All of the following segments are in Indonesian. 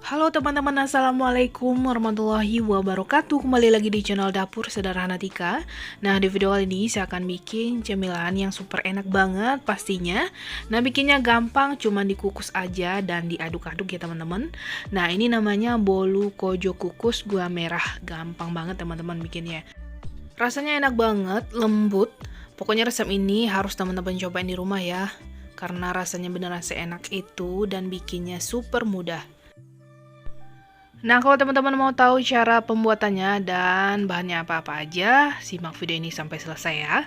Halo teman-teman, assalamualaikum warahmatullahi wabarakatuh. Kembali lagi di channel Dapur Sederhana Tika. Nah, di video kali ini saya akan bikin cemilan yang super enak banget pastinya. Nah, bikinnya gampang, cuma dikukus aja dan diaduk-aduk ya teman-teman. Nah, ini namanya bolu kojo kukus gula merah. Gampang banget teman-teman bikinnya. Rasanya enak banget, lembut. Pokoknya resep ini harus teman-teman cobain di rumah ya. Karena rasanya beneran seenak itu dan bikinnya super mudah. Nah, kalau teman-teman mau tahu cara pembuatannya dan bahannya apa-apa aja, simak video ini sampai selesai ya.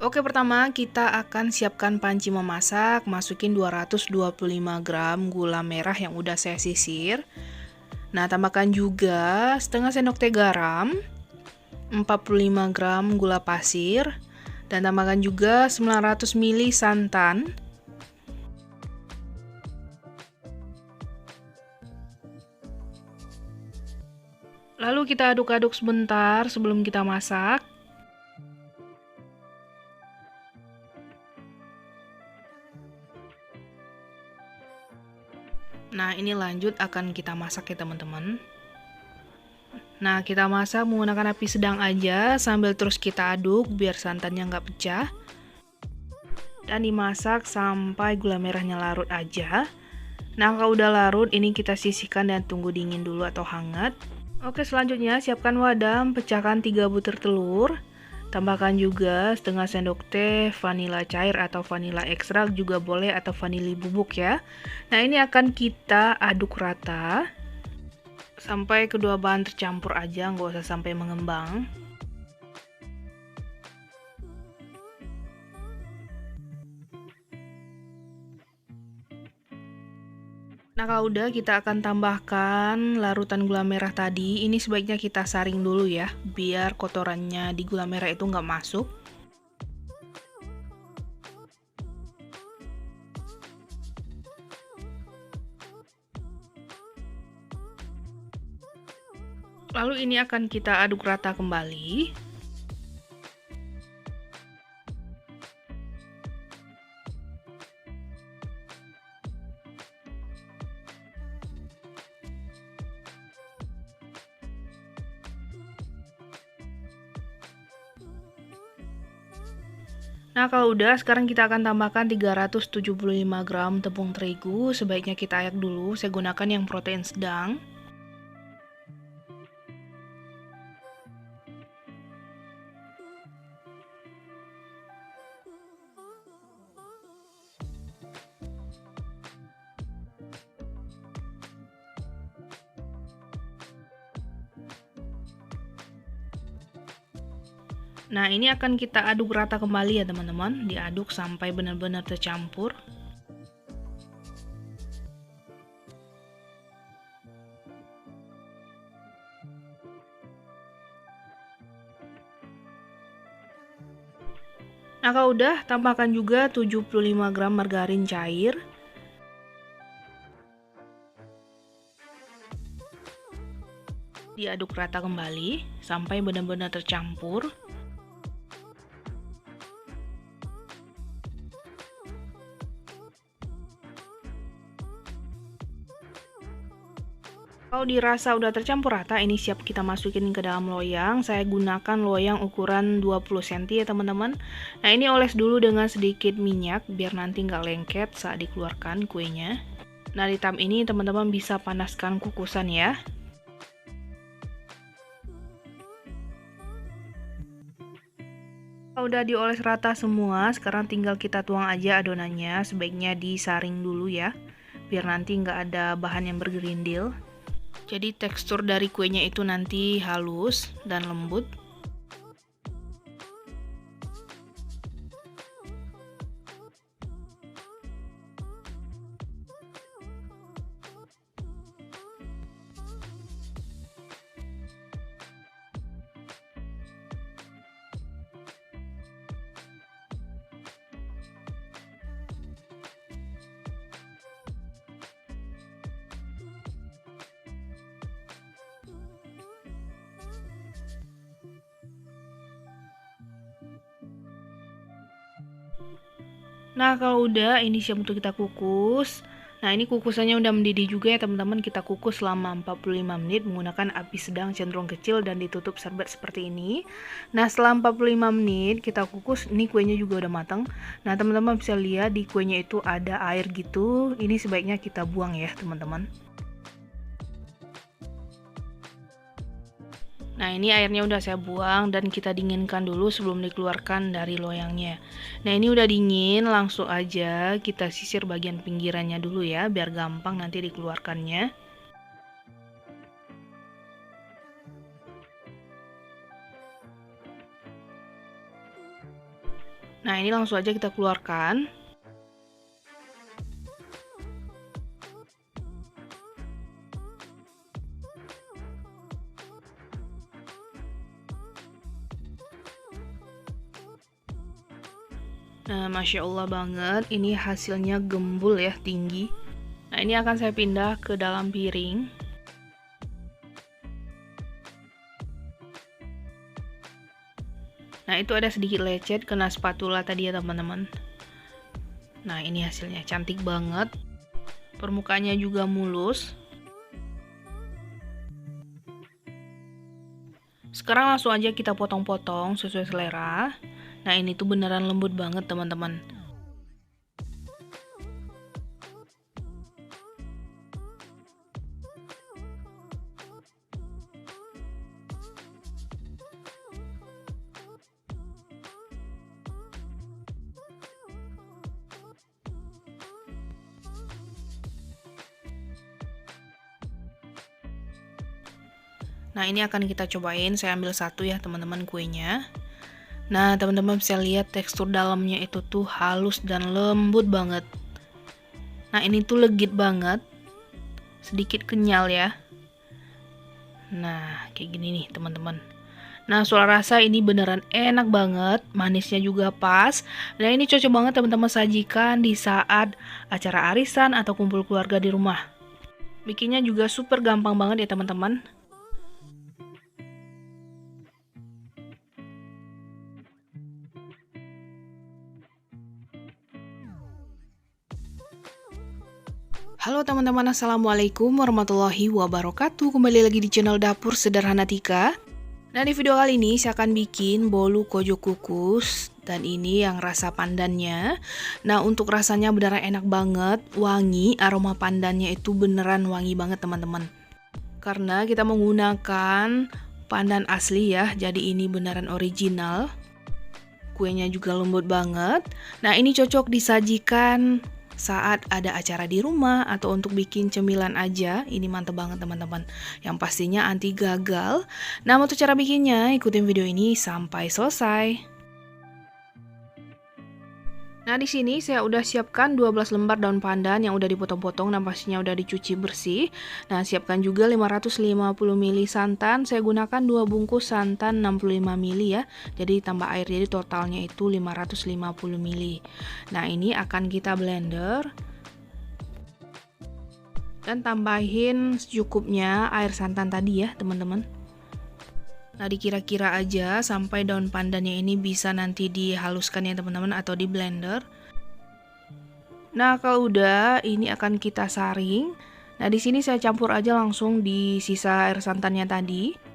Oke, pertama kita akan siapkan panci memasak, masukin 225 gram gula merah yang udah saya sisir. Nah, tambahkan juga setengah sendok teh garam, 45 gram gula pasir, dan tambahkan juga 900 ml santan. Lalu kita aduk-aduk sebentar sebelum kita masak. Nah, ini lanjut akan kita masak ya teman-teman. Nah, kita masak menggunakan api sedang aja sambil terus kita aduk biar santannya nggak pecah. Dan dimasak sampai gula merahnya larut aja. Nah, kalau udah larut, ini kita sisihkan dan tunggu dingin dulu atau hangat. Oke, selanjutnya siapkan wadah, pecahkan 3 butir telur. Tambahkan juga setengah sendok teh vanila cair atau vanila ekstrak juga boleh atau vanili bubuk ya. Nah, ini akan kita aduk rata sampai kedua bahan tercampur aja, nggak usah sampai mengembang. Nah, kalau udah kita akan tambahkan larutan gula merah tadi. Ini sebaiknya kita saring dulu ya, biar kotorannya di gula merah itu nggak masuk. Lalu ini akan kita aduk rata kembali. Nah, kalau udah, sekarang kita akan tambahkan 375 gram tepung terigu. Sebaiknya kita ayak dulu, saya gunakan yang protein sedang. Nah, ini akan kita aduk rata kembali ya teman-teman, diaduk sampai benar-benar tercampur. Nah, kalau udah, tambahkan juga 75 gram margarin cair. Diaduk rata kembali sampai benar-benar tercampur. Kalau dirasa udah tercampur rata, ini siap kita masukin ke dalam loyang. Saya gunakan loyang ukuran 20 cm ya teman-teman. Nah, ini oles dulu dengan sedikit minyak biar nanti nggak lengket saat dikeluarkan kuenya. Nah, di tahap ini teman-teman bisa panaskan kukusan ya. Kalau udah dioles rata semua, sekarang tinggal kita tuang aja adonannya. Sebaiknya disaring dulu ya, biar nanti nggak ada bahan yang bergerindil. Jadi tekstur dari kuenya itu nanti halus dan lembut. Nah, kalau udah ini siap untuk kita kukus. Nah, ini kukusannya udah mendidih juga ya teman-teman. Kita kukus selama 45 menit menggunakan api sedang cenderung kecil dan ditutup serbet seperti ini. Nah, setelah 45 menit kita kukus, ini kuenya juga udah matang. Nah, teman-teman bisa lihat di kuenya itu ada air gitu. Ini sebaiknya kita buang ya teman-teman. Nah, ini airnya udah saya buang dan kita dinginkan dulu sebelum dikeluarkan dari loyangnya. Nah, ini udah dingin, langsung aja kita sisir bagian pinggirannya dulu ya, biar gampang nanti dikeluarkannya. Nah, ini langsung aja kita keluarkan. Nah, Masya Allah banget, ini hasilnya gembul ya, tinggi. Nah, ini akan saya pindah ke dalam piring. Nah, itu ada sedikit lecet kena spatula tadi ya teman-teman. Nah, ini hasilnya cantik banget. Permukaannya juga mulus. Sekarang langsung aja kita potong-potong sesuai selera. Nah, ini tuh beneran lembut banget teman-teman. Nah, ini akan kita cobain. Saya ambil satu ya teman-teman kuenya. Nah, teman-teman bisa lihat tekstur dalamnya itu tuh halus dan lembut banget. Nah, ini tuh legit banget. Sedikit kenyal ya. Nah, kayak gini nih teman-teman. Nah, soal rasa ini beneran enak banget. Manisnya juga pas. Nah, ini cocok banget teman-teman sajikan di saat acara arisan atau kumpul keluarga di rumah. Bikinnya juga super gampang banget ya teman-teman. Halo teman-teman, assalamualaikum warahmatullahi wabarakatuh. Kembali lagi di channel Dapur Sederhana Tika. Nah, di video kali ini saya akan bikin bolu kojo kukus. Dan ini yang rasa pandannya. Nah, untuk rasanya beneran enak banget, wangi, aroma pandannya itu beneran wangi banget teman-teman. Karena kita menggunakan pandan asli ya, jadi ini beneran original. Kuenya juga lembut banget. Nah, ini cocok disajikan saat ada acara di rumah atau untuk bikin cemilan aja. Ini mantep banget teman-teman. Yang pastinya anti gagal. Nah, untuk cara bikinnya ikutin video ini sampai selesai. Nah, di sini saya udah siapkan 12 lembar daun pandan yang udah dipotong-potong dan pastinya udah dicuci bersih. Nah, siapkan juga 550 ml santan. Saya gunakan 2 bungkus santan 65 ml ya. Jadi tambah air, jadi totalnya itu 550 ml. Nah, ini akan kita blender. Dan tambahin secukupnya air santan tadi ya, teman-teman. Nah, dikira-kira aja sampai daun pandannya ini bisa nanti dihaluskan ya teman-teman atau di blender. Nah, kalau udah ini akan kita saring. Nah, di sini saya campur aja langsung di sisa air santannya tadi.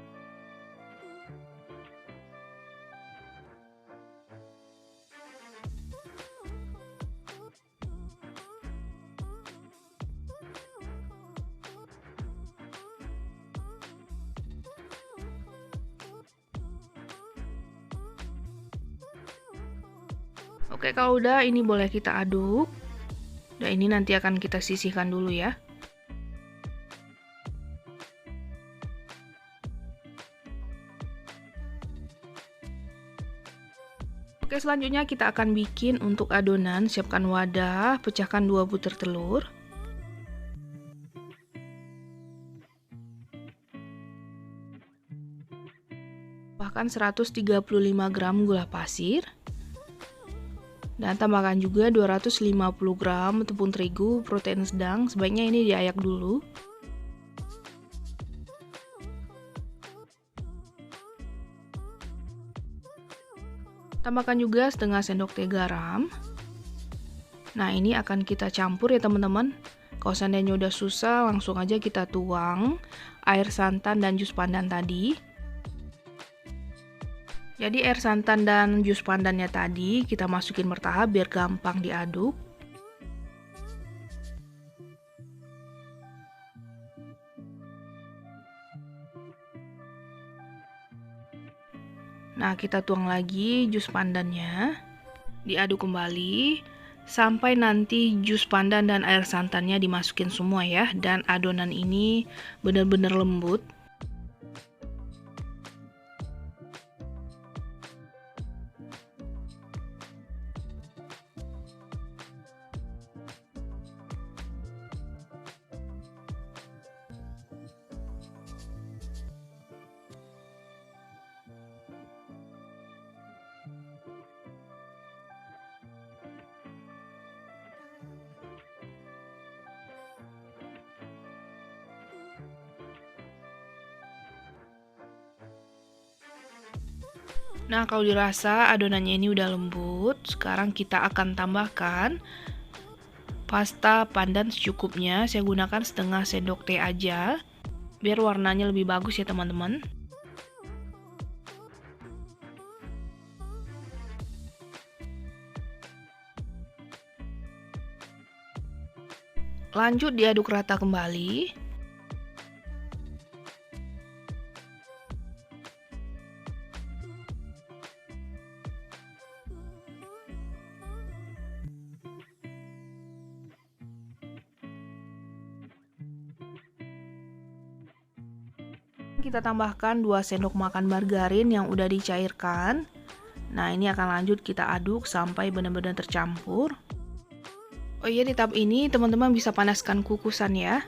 Oke, kalau udah ini boleh kita aduk. Dan ini nanti akan kita sisihkan dulu ya. Oke, selanjutnya kita akan bikin untuk adonan. Siapkan wadah, pecahkan 2 butir telur. Bahkan 135 gram gula pasir. Dan tambahkan juga 250 gram tepung terigu protein sedang, sebaiknya ini diayak dulu. Tambahkan juga setengah sendok teh garam. Nah, ini akan kita campur ya teman-teman. Kalau seandainya udah susah, langsung aja kita tuang air santan dan jus pandan tadi. Jadi air santan dan jus pandannya tadi kita masukin bertahap biar gampang diaduk. Nah, kita tuang lagi jus pandannya, diaduk kembali sampai nanti jus pandan dan air santannya dimasukin semua ya, dan adonan ini benar-benar lembut. Nah, kalau dirasa adonannya ini udah lembut, sekarang kita akan tambahkan pasta pandan secukupnya. Saya gunakan setengah sendok teh aja, biar warnanya lebih bagus ya teman-teman. Lanjut diaduk rata kembali. Kita tambahkan 2 sendok makan margarin yang udah dicairkan. Nah, ini akan lanjut kita aduk sampai benar-benar tercampur. Oh iya, di tahap ini teman-teman bisa panaskan kukusan ya.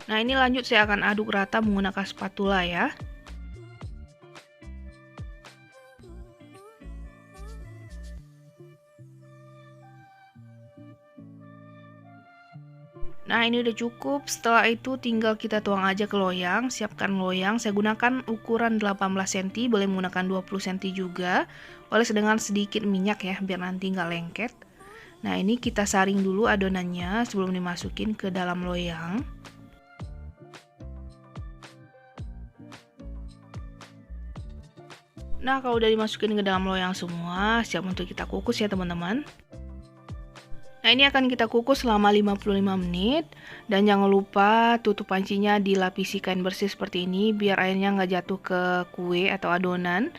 Nah, ini lanjut saya akan aduk rata menggunakan spatula ya. Nah, ini udah cukup. Setelah itu tinggal kita tuang aja ke loyang. Siapkan loyang. Saya gunakan ukuran 18 cm, boleh menggunakan 20 cm juga. Oles dengan sedikit minyak ya, biar nanti nggak lengket. Nah, ini kita saring dulu adonannya sebelum dimasukin ke dalam loyang. Nah, kalau udah dimasukin ke dalam loyang semua, siap untuk kita kukus ya teman-teman. Nah, ini akan kita kukus selama 55 menit. Dan jangan lupa tutup pancinya dilapisi kain bersih seperti ini, biar airnya nggak jatuh ke kue atau adonan.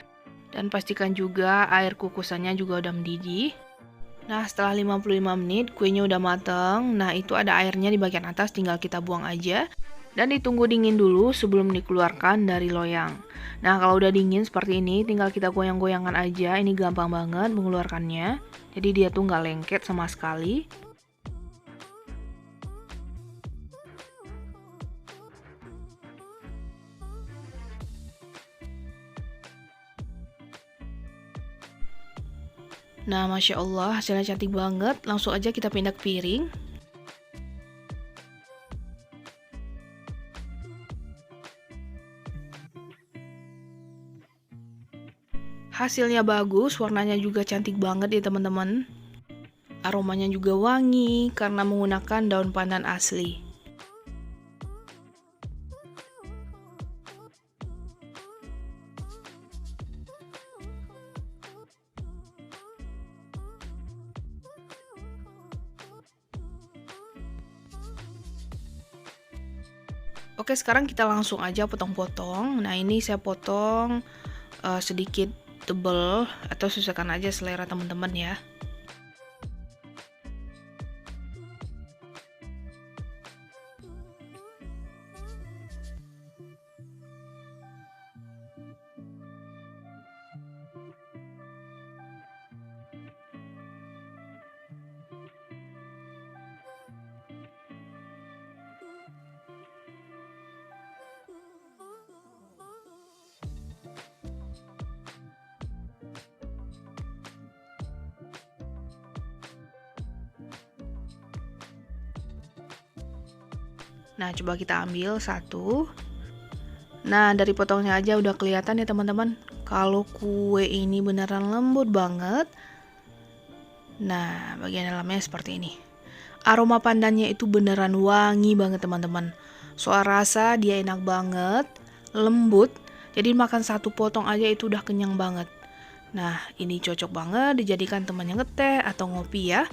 Dan pastikan juga air kukusannya juga udah mendidih. Nah, setelah 55 menit kuenya udah mateng. Nah, itu ada airnya di bagian atas, tinggal kita buang aja. Dan ditunggu dingin dulu sebelum dikeluarkan dari loyang. Nah, kalau udah dingin seperti ini, tinggal kita goyang-goyangkan aja. Ini gampang banget mengeluarkannya. Jadi dia tuh nggak lengket sama sekali. Nah, Masya Allah, hasilnya cantik banget. Langsung aja kita pindah ke piring. Hasilnya bagus, warnanya juga cantik banget ya teman-teman. Aromanya juga wangi karena menggunakan daun pandan asli. Oke, sekarang kita langsung aja potong-potong. Nah, ini saya potong sedikit tebel atau sesuaikan aja selera teman-teman ya. Nah, coba kita ambil satu. Nah, dari potongnya aja udah kelihatan ya teman-teman, kalau kue ini beneran lembut banget. Nah, bagian dalamnya seperti ini. Aroma pandannya itu beneran wangi banget teman-teman. Soal rasa dia enak banget, lembut. Jadi makan satu potong aja itu udah kenyang banget. Nah, ini cocok banget dijadikan temannya ngeteh atau ngopi ya.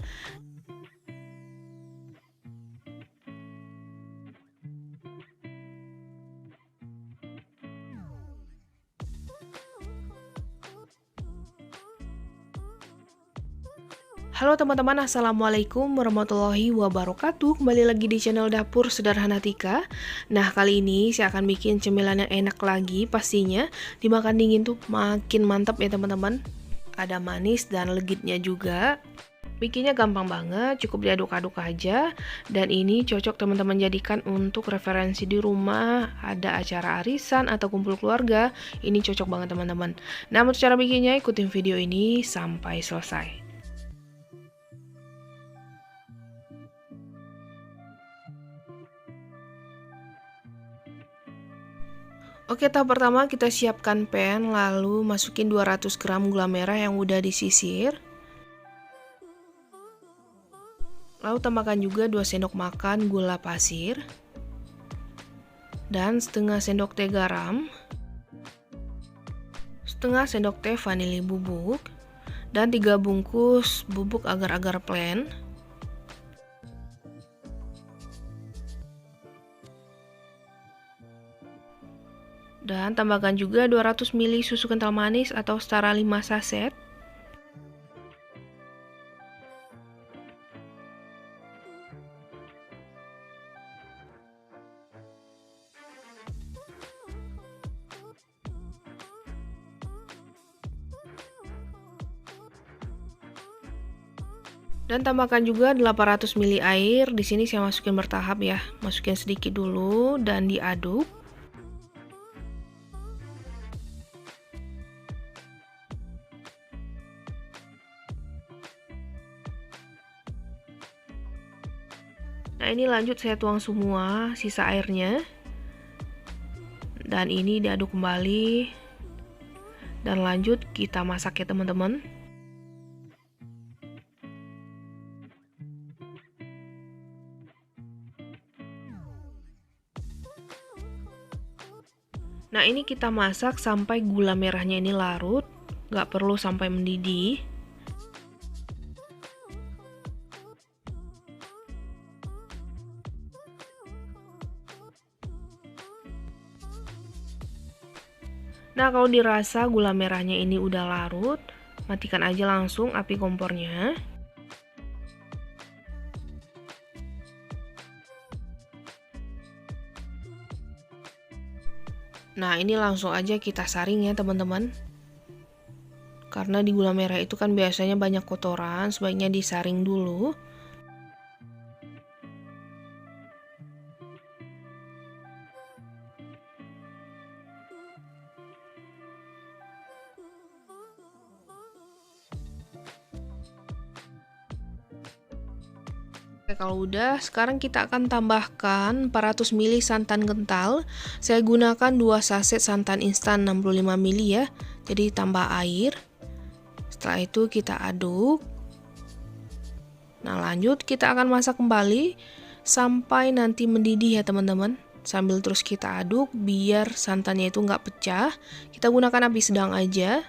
Halo teman-teman, assalamualaikum warahmatullahi wabarakatuh. Kembali lagi di channel Dapur Sederhana Tika. Nah, kali ini saya akan bikin cemilan yang enak lagi. Pastinya dimakan dingin tuh makin mantap ya teman-teman. Ada manis dan legitnya juga. Bikinnya gampang banget, cukup diaduk-aduk aja. Dan ini cocok teman-teman jadikan untuk referensi di rumah, ada acara arisan atau kumpul keluarga. Ini cocok banget teman-teman. Nah, untuk cara bikinnya ikutin video ini sampai selesai. Oke, tahap pertama kita siapkan pan, lalu masukin 200 gram gula merah yang udah disisir. Lalu tambahkan juga 2 sendok makan gula pasir. Dan setengah sendok teh garam. Setengah sendok teh vanili bubuk. Dan 3 bungkus bubuk agar-agar plain. Dan tambahkan juga 200 ml susu kental manis atau setara 5 saset. Dan tambahkan juga 800 ml air. Di sini saya masukin bertahap ya. Masukin sedikit dulu dan diaduk. Nah, ini lanjut saya tuang semua sisa airnya. Dan ini diaduk kembali. Dan lanjut kita masak ya teman-teman. Nah, ini kita masak sampai gula merahnya ini larut. Nggak perlu sampai mendidih. Nah, kalau dirasa gula merahnya ini udah larut, matikan aja langsung api kompornya. Nah, ini langsung aja kita saring ya teman-teman. Karena di gula merah itu kan biasanya banyak kotoran, sebaiknya disaring dulu. Oke, kalau udah, sekarang kita akan tambahkan 400 ml santan kental. Saya gunakan 2 saset santan instan 65 ml ya. Jadi tambah air. Setelah itu kita aduk. Nah, lanjut kita akan masak kembali sampai nanti mendidih ya teman-teman. Sambil terus kita aduk biar santannya itu nggak pecah. Kita gunakan api sedang aja.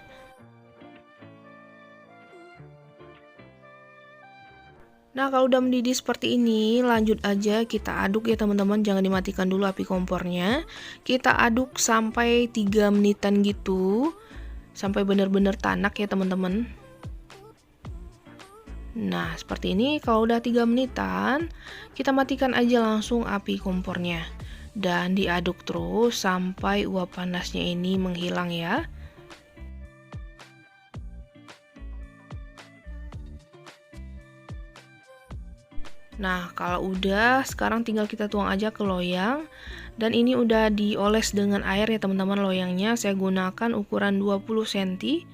Nah, kalau udah mendidih seperti ini, lanjut aja kita aduk ya teman-teman, jangan dimatikan dulu api kompornya. Kita aduk sampai 3 menitan gitu, sampai benar-benar tanak ya teman-teman. Nah, seperti ini. Kalau udah 3 menitan, kita matikan aja langsung api kompornya. Dan diaduk terus sampai uap panasnya ini menghilang ya. Nah, kalau udah, sekarang tinggal kita tuang aja ke loyang. Dan ini udah dioles dengan air ya teman-teman loyangnya. Saya gunakan ukuran 20 cm.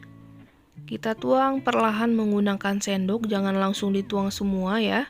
Kita tuang perlahan menggunakan sendok, jangan langsung dituang semua ya.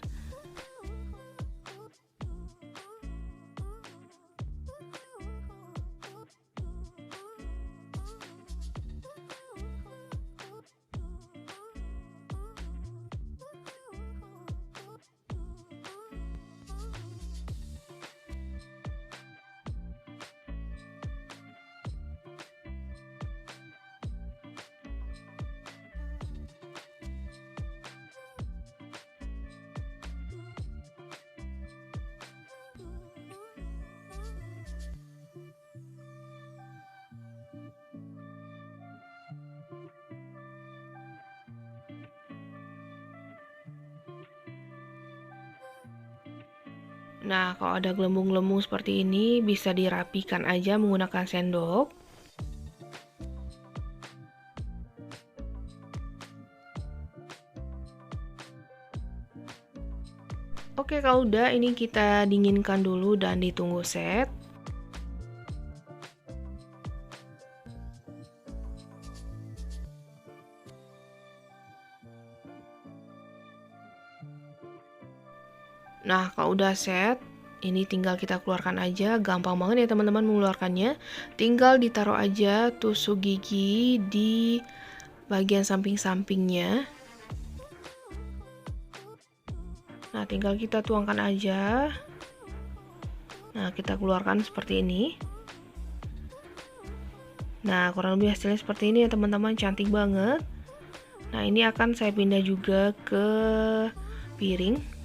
Nah, kalau ada gelembung-gelembung seperti ini, bisa dirapikan aja menggunakan sendok. Oke, kalau udah ini kita dinginkan dulu dan ditunggu set. Nah, kalau udah set, ini tinggal kita keluarkan aja. Gampang banget ya teman-teman mengeluarkannya. Tinggal ditaruh aja tusuk gigi di bagian samping-sampingnya. Nah, tinggal kita tuangkan aja. Nah, kita keluarkan seperti ini. Nah, kurang lebih hasilnya seperti ini ya teman-teman, cantik banget. Nah, ini akan saya pindah juga ke piring.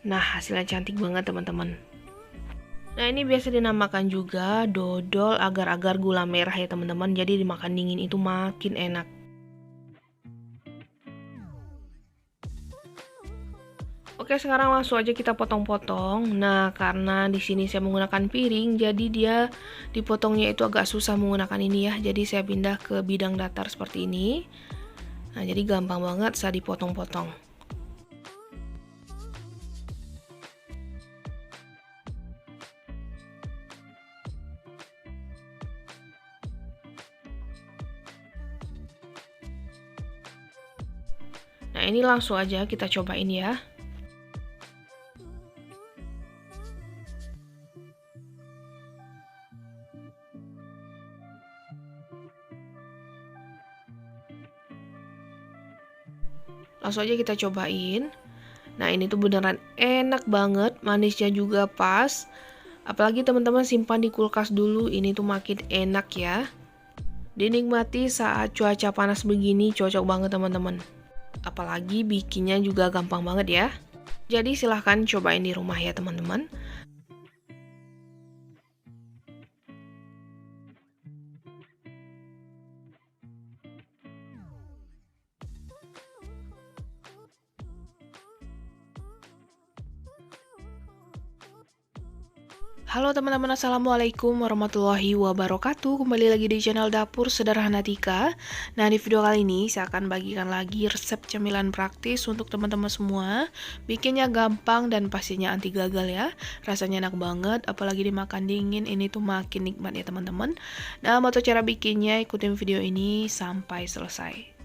Nah, hasilnya cantik banget teman-teman. Nah, ini biasa dinamakan juga dodol agar-agar gula merah ya teman-teman. Jadi dimakan dingin itu makin enak. Oke, sekarang langsung aja kita potong-potong. Nah, karena di sini saya menggunakan piring, jadi dia dipotongnya itu agak susah menggunakan ini ya. Jadi saya pindah ke bidang datar seperti ini. Nah, jadi gampang banget saya dipotong-potong. Nah, ini langsung aja kita cobain ya. Langsung aja kita cobain. Nah, ini tuh beneran enak banget, manisnya juga pas. Apalagi teman-teman simpan di kulkas dulu, ini tuh makin enak ya. Dinikmati saat cuaca panas begini cocok banget teman-teman. Apalagi bikinnya juga gampang banget ya. Jadi silahkan cobain di rumah ya teman-teman. Halo teman-teman, assalamualaikum warahmatullahi wabarakatuh. Kembali lagi di channel Dapur Sederhana Tika. Nah, di video kali ini saya akan bagikan lagi resep cemilan praktis untuk teman-teman semua. Bikinnya gampang dan pastinya anti gagal ya. Rasanya enak banget, apalagi dimakan dingin, ini tuh makin nikmat ya teman-teman. Nah, atau cara bikinnya ikutin video ini sampai selesai.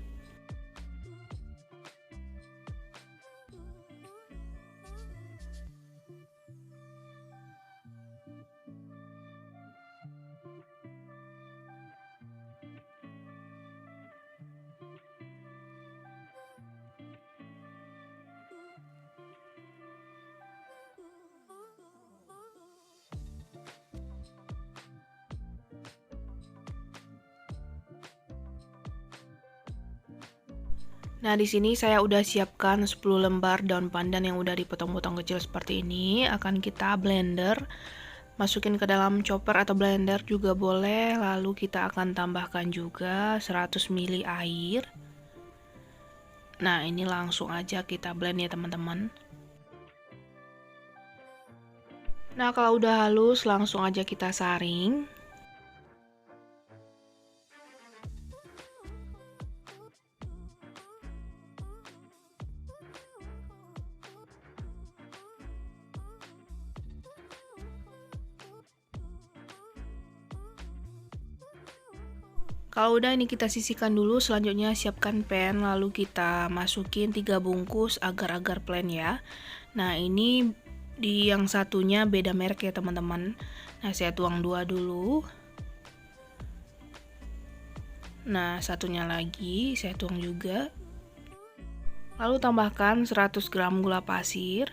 Nah, di sini saya udah siapkan 10 lembar daun pandan yang udah dipotong-potong kecil seperti ini. Akan kita blender. Masukin ke dalam chopper atau blender juga boleh. Lalu kita akan tambahkan juga 100 ml air. Nah, ini langsung aja kita blend ya, teman-teman. Nah, kalau udah halus, langsung aja kita saring. Kalau udah ini kita sisihkan dulu, selanjutnya siapkan pan, lalu kita masukin 3 bungkus agar-agar plain ya. Nah, ini di yang satunya beda merek ya teman-teman. Nah, saya tuang 2 dulu. Nah, satunya lagi saya tuang juga. Lalu tambahkan 100 gram gula pasir,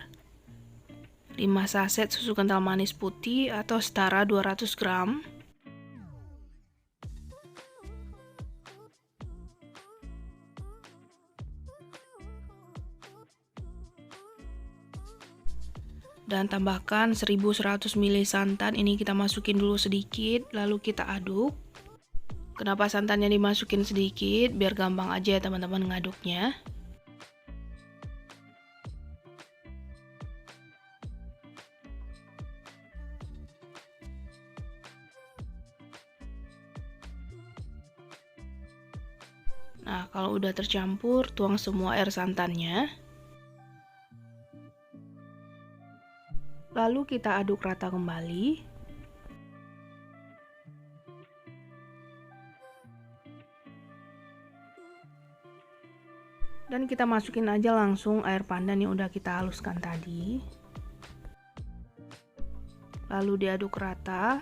5 saset susu kental manis putih atau setara 200 gram. Dan tambahkan 1100 ml santan. Ini kita masukin dulu sedikit, lalu kita aduk. Kenapa santannya dimasukin sedikit? Biar gampang aja ya teman-teman ngaduknya. Nah, kalau udah tercampur, tuang semua air santannya. Lalu kita aduk rata kembali. Dan kita masukin aja langsung air pandan yang udah kita haluskan tadi. Lalu diaduk rata.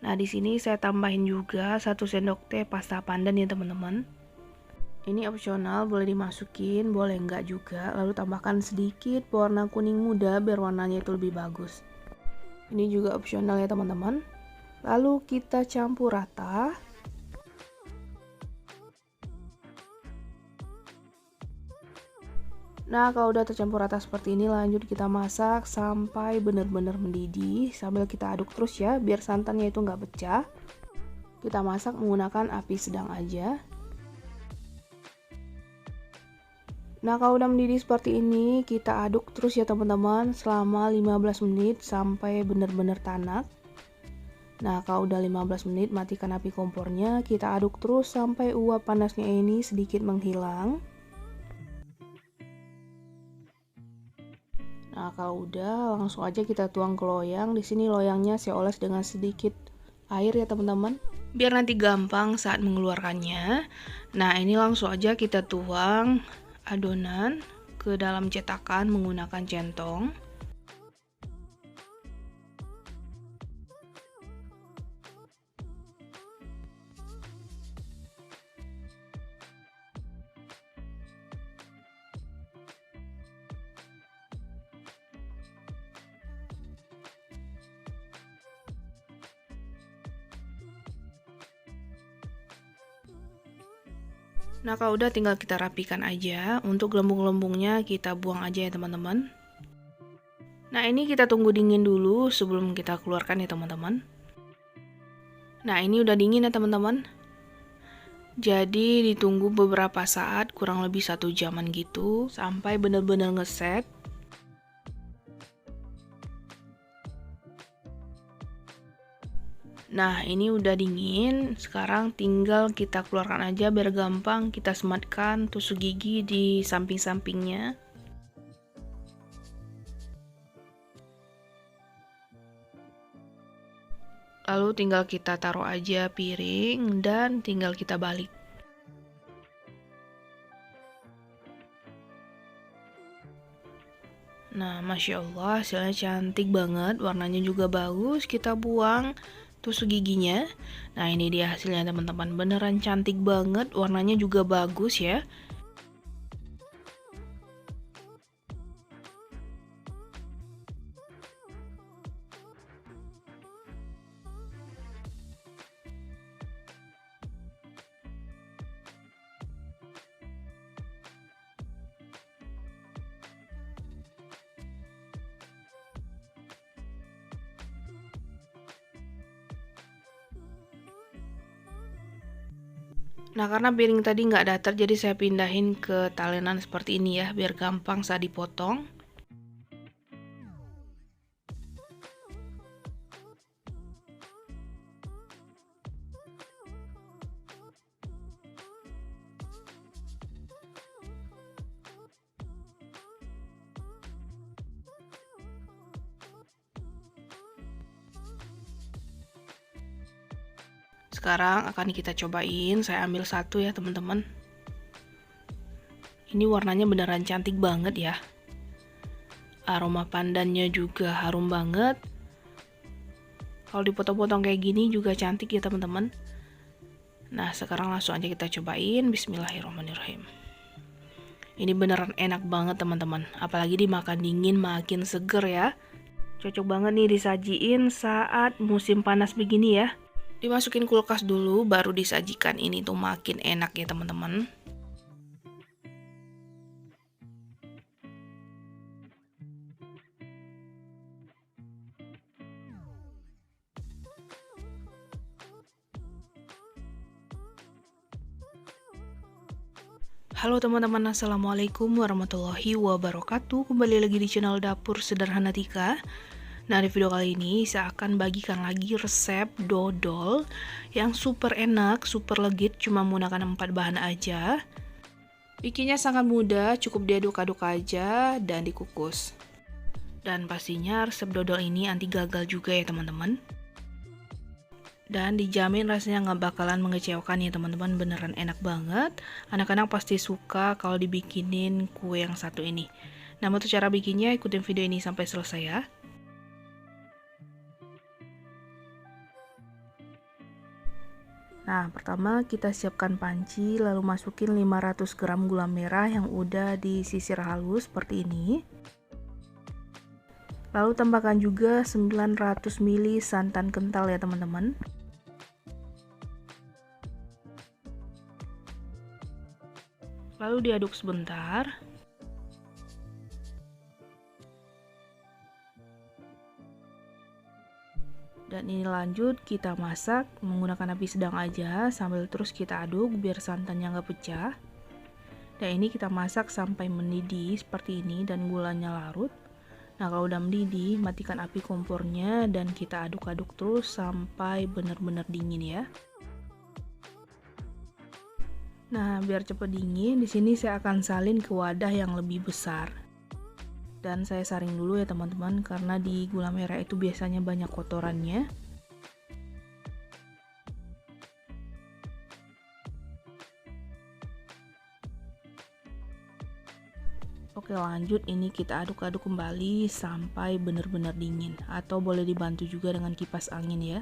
Nah, di sini saya tambahin juga 1 sendok teh pasta pandan ya teman-teman. Ini opsional, boleh dimasukin, boleh enggak juga. Lalu tambahkan sedikit pewarna kuning muda biar warnanya itu lebih bagus. Ini juga opsional ya teman-teman. Lalu kita campur rata. Nah, kalau udah tercampur rata seperti ini, lanjut kita masak sampai benar-benar mendidih sambil kita aduk terus ya, biar santannya itu nggak pecah. Kita masak menggunakan api sedang aja. Nah, kalau udah mendidih seperti ini, kita aduk terus ya teman-teman selama 15 menit sampai benar-benar tanak. Nah, kalau udah 15 menit, matikan api kompornya, kita aduk terus sampai uap panasnya ini sedikit menghilang. Nah, kalau udah langsung aja kita tuang ke loyang. Di sini loyangnya saya oles dengan sedikit air ya teman-teman, biar nanti gampang saat mengeluarkannya. Nah, ini langsung aja kita tuang adonan ke dalam cetakan menggunakan centong. Nah, kalau udah tinggal kita rapikan aja. Untuk gelembung-gelembungnya kita buang aja ya teman-teman. Nah, ini kita tunggu dingin dulu sebelum kita keluarkan ya teman-teman. Nah, ini udah dingin ya teman-teman. Jadi ditunggu beberapa saat, kurang lebih 1 jaman gitu, sampai bener-bener ngeset. Nah, ini udah dingin. Sekarang tinggal kita keluarkan aja biar gampang kita sematkan tusuk gigi di samping-sampingnya. Lalu tinggal kita taruh aja piring dan tinggal kita balik. Nah, Masya Allah, hasilnya cantik banget, warnanya juga bagus. Kita buang tusuk giginya. Nah, ini dia hasilnya teman-teman, beneran cantik banget, warnanya juga bagus ya. Nah, karena piring tadi nggak datar, jadi saya pindahin ke talenan seperti ini ya, biar gampang saat dipotong. Sekarang akan kita cobain, saya ambil satu ya teman-teman. Ini warnanya beneran cantik banget ya. Aroma pandannya juga harum banget. Kalau dipotong-potong kayak gini juga cantik ya teman-teman. Nah, sekarang langsung aja kita cobain. Bismillahirrahmanirrahim. Ini beneran enak banget teman-teman. Apalagi dimakan dingin makin seger ya. Cocok banget nih disajiin saat musim panas begini ya. Dimasukin kulkas dulu baru disajikan, ini tuh makin enak ya teman-teman. Halo teman-teman, assalamualaikum warahmatullahi wabarakatuh. Kembali lagi di channel Dapur Sederhana Tika. Nah, di video kali ini saya akan bagikan lagi resep dodol yang super enak, super legit, cuma menggunakan 4 bahan aja. Bikinnya sangat mudah, cukup diaduk-aduk aja dan dikukus. Dan pastinya resep dodol ini anti gagal juga ya teman-teman. Dan dijamin rasanya nggak bakalan mengecewakan ya teman-teman, beneran enak banget. Anak-anak pasti suka kalau dibikinin kue yang satu ini. Nah, untuk cara bikinnya ikutin video ini sampai selesai ya. Nah, pertama kita siapkan panci, lalu masukin 500 gram gula merah yang udah disisir halus seperti ini. Lalu tambahkan juga 900 ml santan kental ya teman-teman. Lalu diaduk sebentar. Dan ini lanjut kita masak menggunakan api sedang aja sambil terus kita aduk biar santannya nggak pecah. Dan ini kita masak sampai mendidih seperti ini dan gulanya larut. Nah, kalau udah mendidih, matikan api kompornya dan kita aduk-aduk terus sampai benar-benar dingin ya. Nah, biar cepet dingin, di sini saya akan salin ke wadah yang lebih besar. Dan saya saring dulu ya teman-teman, karena di gula merah itu biasanya banyak kotorannya. Oke, lanjut, ini kita aduk-aduk kembali sampai benar-benar dingin, atau boleh dibantu juga dengan kipas angin ya.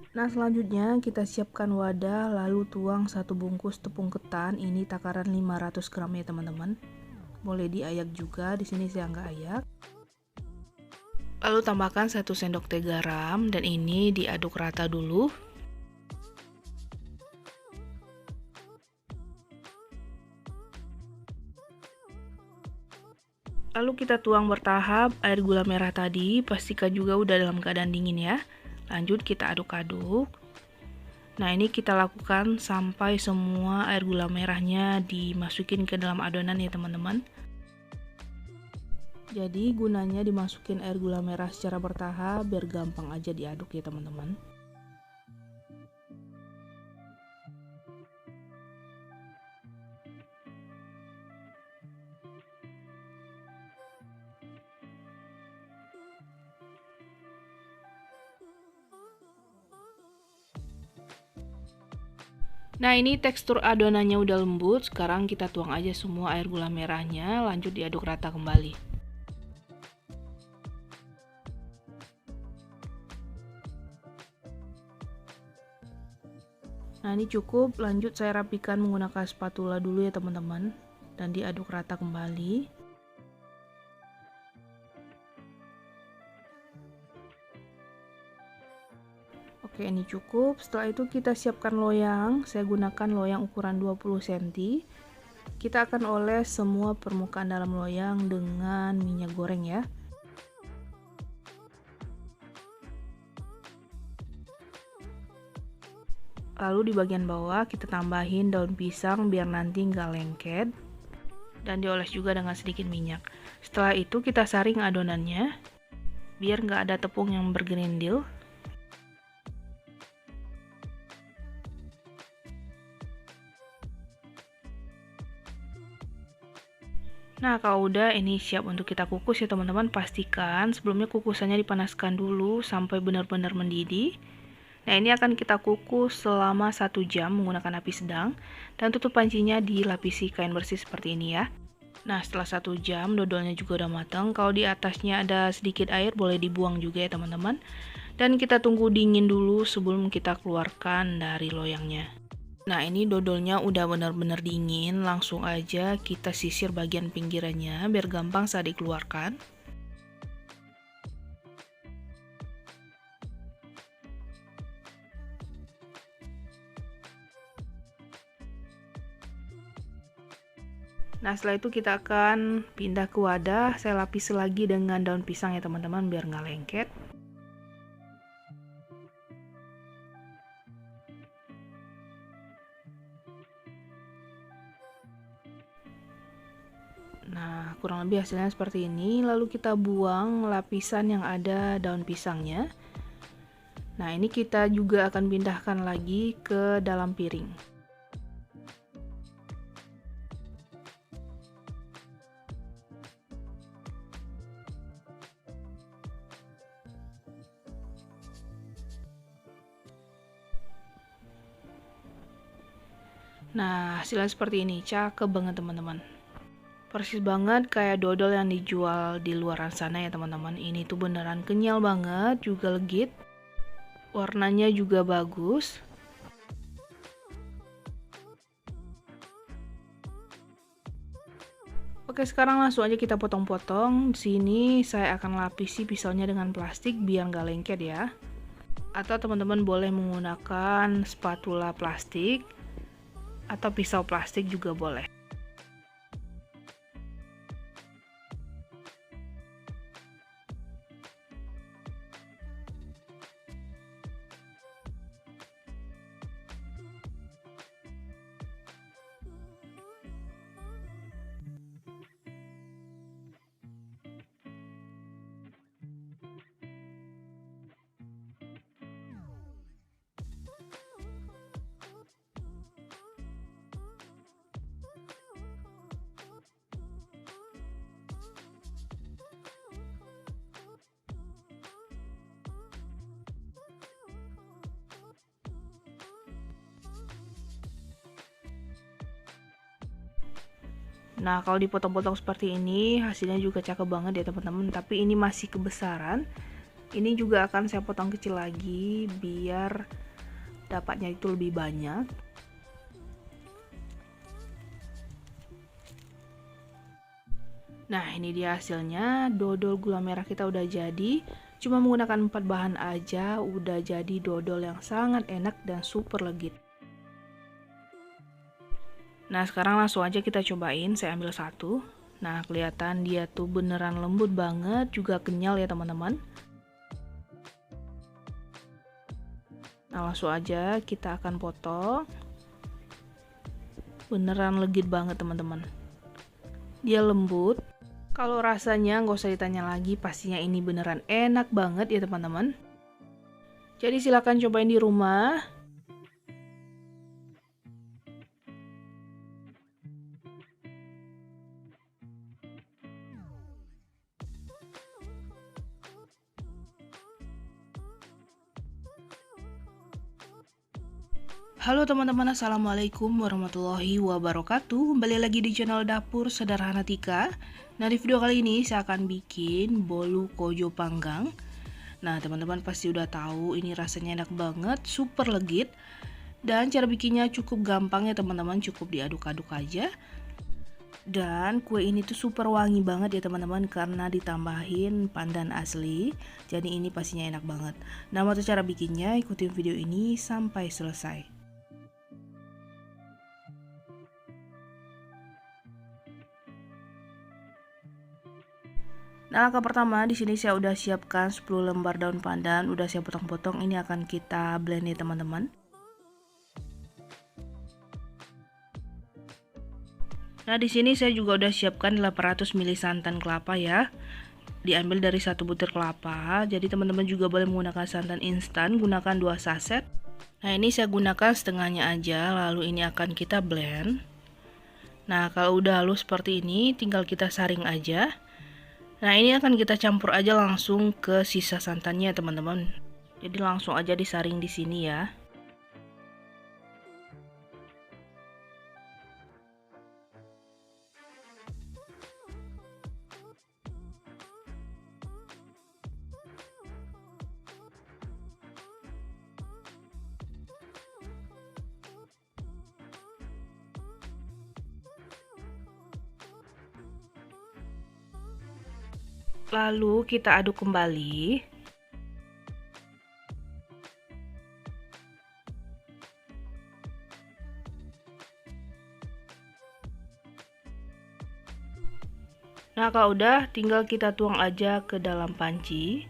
Nah, selanjutnya kita siapkan wadah, lalu tuang 1 bungkus tepung ketan, ini takaran 500 gram ya teman-teman. Boleh diayak juga, di sini saya nggak ayak. Lalu tambahkan 1 sendok teh garam dan ini diaduk rata dulu. Lalu kita tuang bertahap air gula merah tadi, pastikan juga udah dalam keadaan dingin ya. Lanjut kita aduk-aduk. Nah, ini kita lakukan sampai semua air gula merahnya dimasukin ke dalam adonan ya teman-teman. Jadi gunanya dimasukin air gula merah secara bertahap biar gampang aja diaduk ya teman-teman. Nah, ini tekstur adonannya udah lembut, sekarang kita tuang aja semua air gula merahnya, lanjut diaduk rata kembali. Nah, ini cukup, lanjut saya rapikan menggunakan spatula dulu ya teman-teman, dan diaduk rata kembali. Oke, ini cukup. Setelah itu kita siapkan loyang. Saya gunakan loyang ukuran 20 cm. Kita akan oles semua permukaan dalam loyang dengan minyak goreng ya. Lalu di bagian bawah kita tambahin daun pisang biar nanti nggak lengket. Dan dioles juga dengan sedikit minyak. Setelah itu kita saring adonannya biar nggak ada tepung yang bergerindil. Nah, kalau udah ini siap untuk kita kukus ya teman-teman, pastikan sebelumnya kukusannya dipanaskan dulu sampai benar-benar mendidih. Nah, ini akan kita kukus selama 1 jam menggunakan api sedang dan tutup pancinya dilapisi kain bersih seperti ini ya. Nah, setelah 1 jam dodolnya juga udah matang. Kalau di atasnya ada sedikit air boleh dibuang juga ya teman-teman. Dan kita tunggu dingin dulu sebelum kita keluarkan dari loyangnya. Nah, ini dodolnya udah benar-benar dingin, langsung aja kita sisir bagian pinggirannya biar gampang saat dikeluarkan. Nah, setelah itu kita akan pindah ke wadah. Saya lapisi lagi dengan daun pisang ya teman-teman, biar nggak lengket. Nah, kurang lebih hasilnya seperti ini. Lalu kita buang lapisan yang ada daun pisangnya. Nah, ini kita juga akan pindahkan lagi ke dalam piring. Nah, hasilnya seperti ini. Cakep banget teman-teman. Persis banget kayak dodol yang dijual di luaran sana ya teman-teman. Ini tuh beneran kenyal banget, juga legit. Warnanya juga bagus. Oke, sekarang langsung aja kita potong-potong. Di sini saya akan lapisi pisaunya dengan plastik biar nggak lengket ya. Atau teman-teman boleh menggunakan spatula plastik atau pisau plastik juga boleh. Nah, kalau dipotong-potong seperti ini, hasilnya juga cakep banget ya teman-teman. Tapi ini masih kebesaran. Ini juga akan saya potong kecil lagi, biar dapatnya itu lebih banyak. Nah, ini dia hasilnya. Dodol gula merah kita udah jadi. Cuma menggunakan 4 bahan aja, udah jadi dodol yang sangat enak dan super legit. Nah, sekarang langsung aja kita cobain. Saya ambil satu. Nah, kelihatan dia tuh beneran lembut banget, juga kenyal ya teman-teman. Nah, langsung aja kita akan potong. Beneran legit banget teman-teman. Dia lembut. Kalau rasanya nggak usah ditanya lagi, pastinya ini beneran enak banget ya teman-teman. Jadi silahkan cobain di rumah. Halo teman-teman, assalamualaikum warahmatullahi wabarakatuh. Kembali lagi di channel Dapur Sederhana Tika. Nah, di video kali ini saya akan bikin bolu kojo panggang. Nah, teman-teman pasti udah tahu ini rasanya enak banget, super legit. Dan cara bikinnya cukup gampang ya teman-teman, cukup diaduk-aduk aja. Dan kue ini tuh super wangi banget ya teman-teman, karena ditambahin pandan asli. Jadi ini pastinya enak banget. Nah, mau tahu cara bikinnya, ikutin video ini sampai selesai. Nah, langkah pertama di sini saya udah siapkan 10 lembar daun pandan, udah saya potong-potong. Ini akan kita blend ya teman-teman. Nah, di sini saya juga udah siapkan 800 ml santan kelapa ya. Diambil dari 1 butir kelapa. Jadi teman-teman juga boleh menggunakan santan instan, gunakan 2 saset. Nah, ini saya gunakan setengahnya aja, lalu ini akan kita blend. Nah, kalau udah halus seperti ini, tinggal kita saring aja. Nah, ini akan kita campur aja langsung ke sisa santannya, teman-teman. Jadi langsung aja disaring di sini ya. Lalu kita aduk kembali. Nah, kalau udah tinggal kita tuang aja ke dalam panci.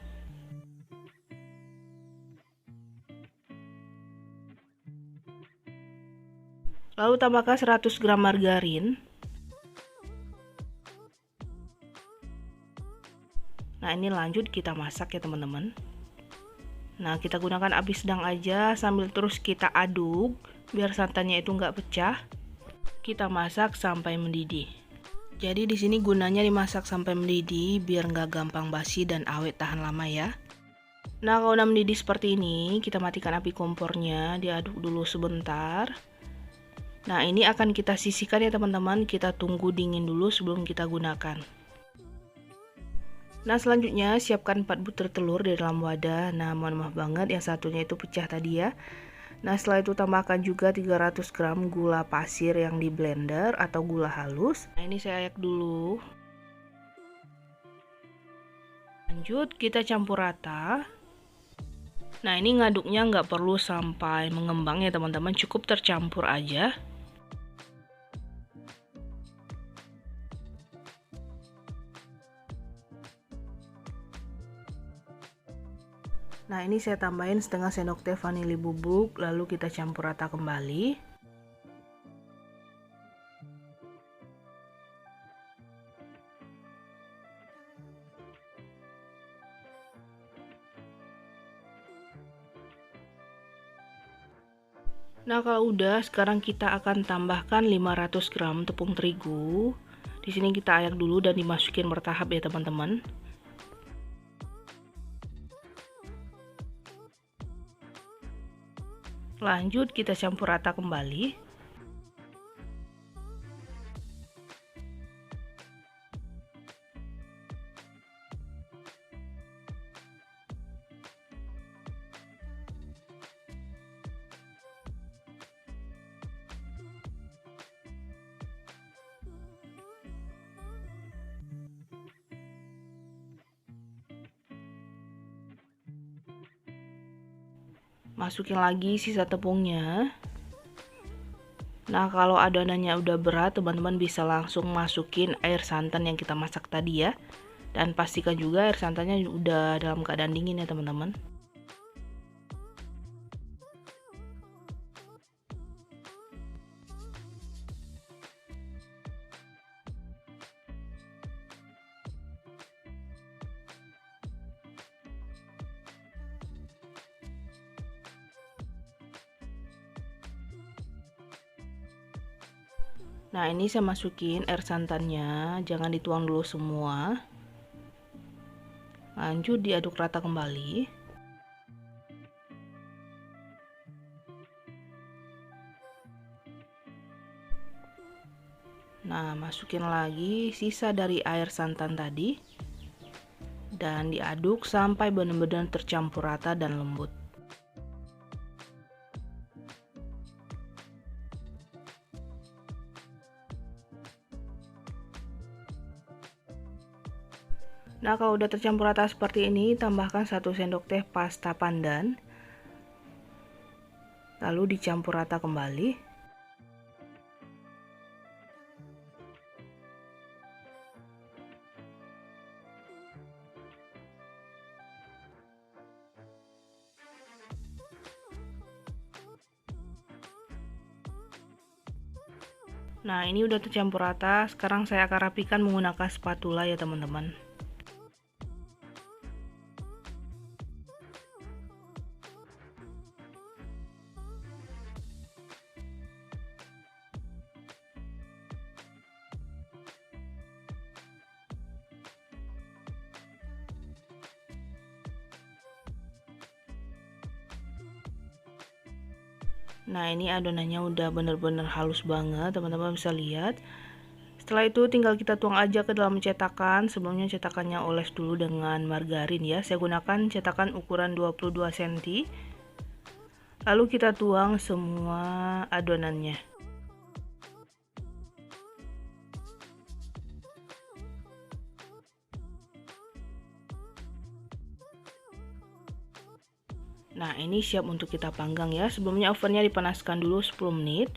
Lalu tambahkan 100 gram margarin. Nah, ini lanjut kita masak ya teman-teman. Nah, kita gunakan api sedang aja sambil terus kita aduk biar santannya itu nggak pecah. Kita masak sampai mendidih. Jadi di sini gunanya dimasak sampai mendidih biar nggak gampang basi dan awet tahan lama ya. Nah, kalau udah mendidih seperti ini, kita matikan api kompornya, diaduk dulu sebentar. Nah, ini akan kita sisihkan ya teman-teman, kita tunggu dingin dulu sebelum kita gunakan. Nah, selanjutnya siapkan 4 butir telur di dalam wadah. Nah, mohon maaf banget yang satunya itu pecah tadi ya. Nah, setelah itu tambahkan juga 300 gram gula pasir yang di blender atau gula halus. Nah, ini saya ayak dulu. Lanjut, kita campur rata. Nah, ini ngaduknya nggak perlu sampai mengembang ya teman-teman, cukup tercampur aja. Nah, ini saya tambahin setengah sendok teh vanili bubuk, lalu kita campur rata kembali. Nah, kalau udah, sekarang kita akan tambahkan 500 gram tepung terigu. Di sini kita ayak dulu dan dimasukin bertahap ya, teman-teman. Lanjut, kita campur rata kembali. Masukin lagi sisa tepungnya. Nah, kalau adonannya udah berat, teman-teman bisa langsung masukin air santan yang kita masak tadi ya. Dan pastikan juga air santannya udah dalam keadaan dingin ya teman-teman. Nah, ini saya masukin air santannya, jangan dituang dulu semua. Lanjut diaduk rata kembali. Nah, masukin lagi sisa dari air santan tadi. Dan diaduk sampai benar-benar tercampur rata dan lembut. Nah, kalau udah tercampur rata seperti ini, tambahkan 1 sendok teh pasta pandan. Lalu dicampur rata kembali. Nah, ini udah tercampur rata. Sekarang saya akan rapikan menggunakan spatula ya, teman-teman. Nah, ini adonannya udah bener-bener halus banget, teman-teman bisa lihat. Setelah itu tinggal kita tuang aja ke dalam cetakan. Sebelumnya cetakannya oles dulu dengan margarin ya. Saya gunakan cetakan ukuran 22 cm. Lalu kita tuang semua adonannya. Nah, ini siap untuk kita panggang ya. Sebelumnya ovennya dipanaskan dulu 10 menit.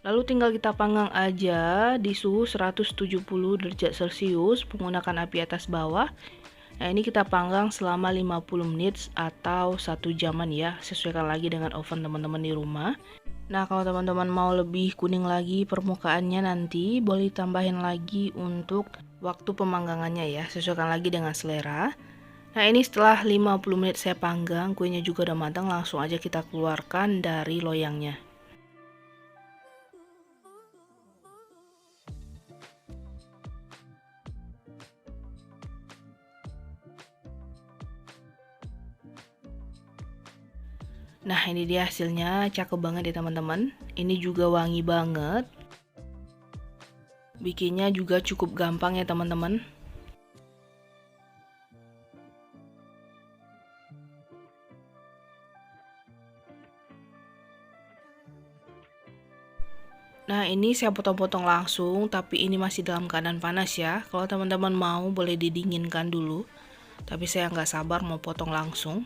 Lalu tinggal kita panggang aja di suhu 170 derajat Celcius menggunakan api atas bawah. Nah, ini kita panggang selama 50 menit atau 1 jaman ya, sesuaikan lagi dengan oven teman-teman di rumah. Nah, kalau teman-teman mau lebih kuning lagi permukaannya nanti boleh tambahin lagi untuk waktu pemanggangannya ya, sesuaikan lagi dengan selera. Nah, ini setelah 50 menit saya panggang, kuenya juga udah matang, langsung aja kita keluarkan dari loyangnya. Nah, ini dia hasilnya, cakep banget ya teman-teman. Ini juga wangi banget. Bikinnya juga cukup gampang ya teman-teman. Nah, ini saya potong-potong langsung, tapi ini masih dalam keadaan panas ya. Kalau teman-teman mau boleh didinginkan dulu. Tapi saya nggak sabar mau potong langsung.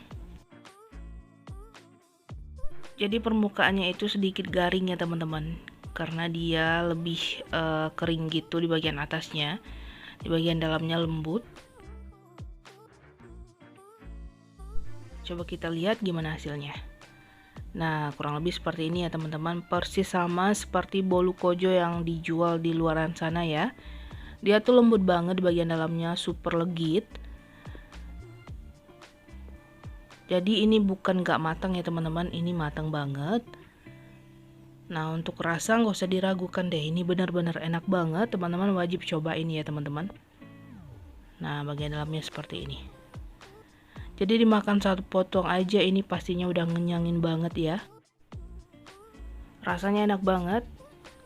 Jadi permukaannya itu sedikit garing ya teman-teman, karena dia lebih kering gitu di bagian atasnya, di bagian dalamnya lembut. Coba kita lihat gimana hasilnya. Nah, kurang lebih seperti ini ya teman-teman, persis sama seperti bolu kojo yang dijual di luaran sana ya. Dia tuh lembut banget di bagian dalamnya, super legit. Jadi ini bukan gak matang ya teman-teman, ini matang banget. Nah, untuk rasa nggak usah diragukan deh, ini benar-benar enak banget, teman-teman wajib coba ini ya teman-teman. Nah, bagian dalamnya seperti ini. Jadi dimakan satu potong aja ini pastinya udah ngenyangin banget ya. Rasanya enak banget,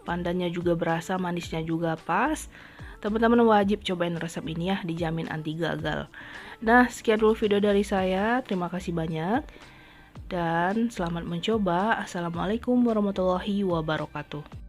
pandannya juga berasa, manisnya juga pas. Teman-teman wajib cobain resep ini ya, dijamin anti gagal. Nah, sekian dulu video dari saya. Terima kasih banyak. Dan selamat mencoba. Assalamualaikum warahmatullahi wabarakatuh.